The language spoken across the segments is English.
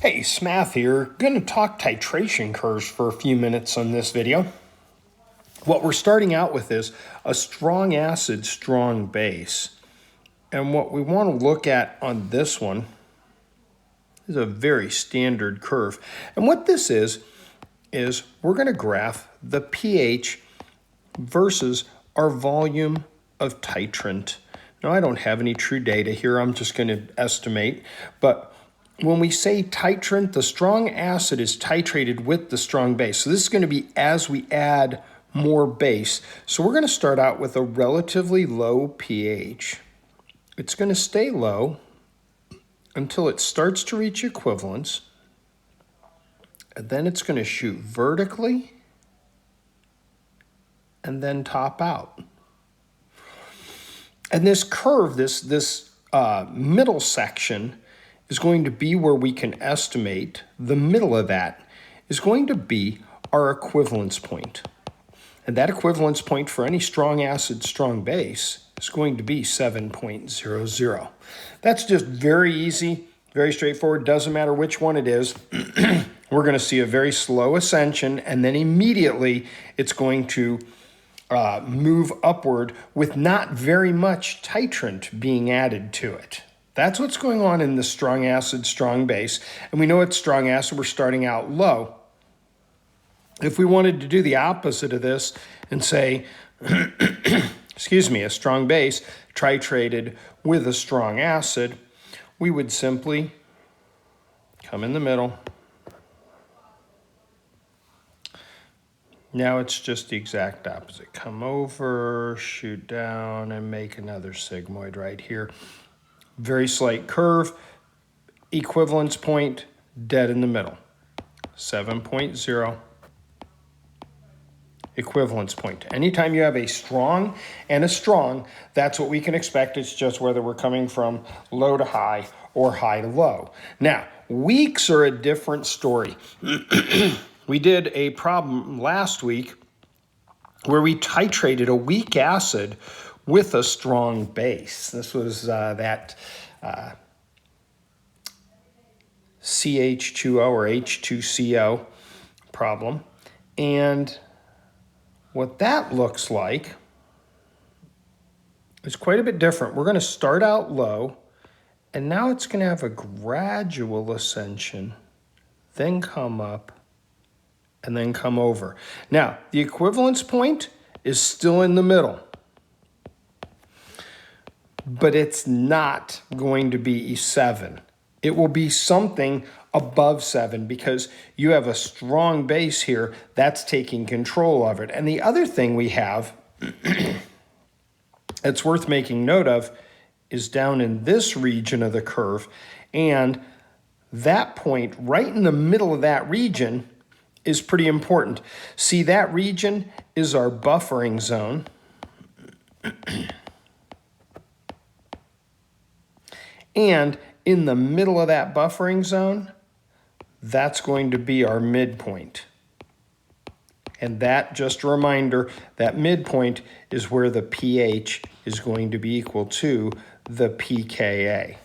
Hey, Smath here. Going to talk titration curves for a few minutes on this video. What we're starting out with is a strong acid, strong base. And what we want to look at on this one is a very standard curve. And what this is we're going to graph the pH versus our volume of titrant. Now, I don't have any true data here. I'm just going to estimate. But when we say titrant, the strong acid is titrated with the strong base. So this is going to be as we add more base. So we're going to start out with a relatively low pH. It's going to stay low until it starts to reach equivalence. And then it's going to shoot vertically and then top out. And this curve, this middle section, is going to be where we can estimate the middle of that is going to be our equivalence point. And that equivalence point for any strong acid, strong base is going to be 7.00. That's just very easy, very straightforward. Doesn't matter which one it is. We're going to see a very slow ascension, and then immediately it's going to move upward with not very much titrant being added to it. That's what's going on in the strong acid, strong base. And we know it's strong acid, we're starting out low. If we wanted to do the opposite of this and say, excuse me, a strong base titrated with a strong acid, we would simply come in the middle. Now it's just the exact opposite. Come over, shoot down, and make another sigmoid right here. Very slight curve, equivalence point, dead in the middle. 7.0, equivalence point. Anytime you have a strong and a strong, that's what we can expect. It's just whether we're coming from low to high or high to low. Now, weaks are a different story. We did a problem last week where we titrated a weak acid with a strong base. This was that CH2O or H2CO problem. And what that looks like is quite a bit different. We're going to start out low, and now it's going to have a gradual ascension, then come up, and then come over. Now, the equivalence point is still in the middle, but it's not going to be 7. It will be something above 7 because you have a strong base here that's taking control of it. And the other thing we have that's worth making note of is down in this region of the curve. And that point right in the middle of that region is pretty important. See, that region is our buffering zone. And in the middle of that buffering zone, that's going to be our midpoint. And that, just a reminder, that midpoint is where the pH is going to be equal to the pKa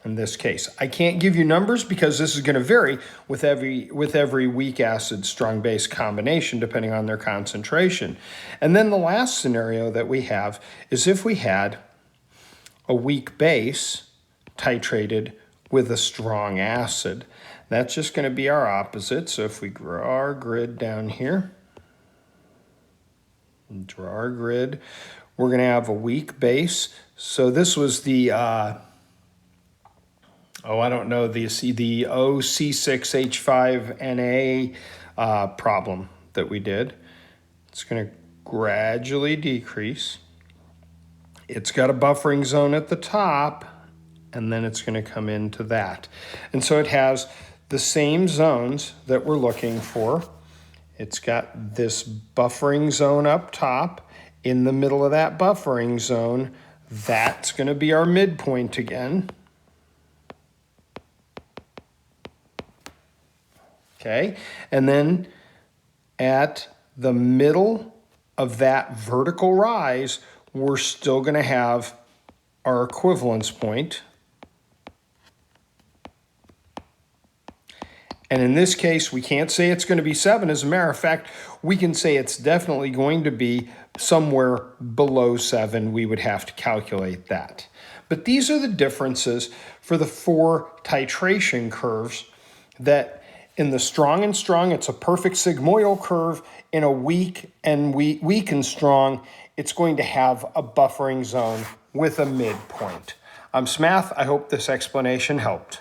in this case. I can't give you numbers because this is going to vary with every weak acid, strong base combination depending on their concentration. And then the last scenario that we have is if we had a weak base titrated with a strong acid. That's just going to be our opposite. So if we draw our grid down here, draw our grid, we're going to have a weak base. So this was the, the OC6H5Na problem that we did. It's going to gradually decrease. It's got a buffering zone at the top, and then it's going to come into that. And so it has the same zones that we're looking for. It's got this buffering zone up top. In the middle of that buffering zone, that's going to be our midpoint again. Okay, and then at the middle of that vertical rise, we're still going to have our equivalence point. And in this case, we can't say it's going to be 7. As a matter of fact, we can say it's definitely going to be somewhere below 7. We would have to calculate that. But these are the differences for the 4 titration curves. That in the strong and strong, it's a perfect sigmoidal curve. In a weak and weak and strong, it's going to have a buffering zone with a midpoint. I'm Smath. I hope this explanation helped.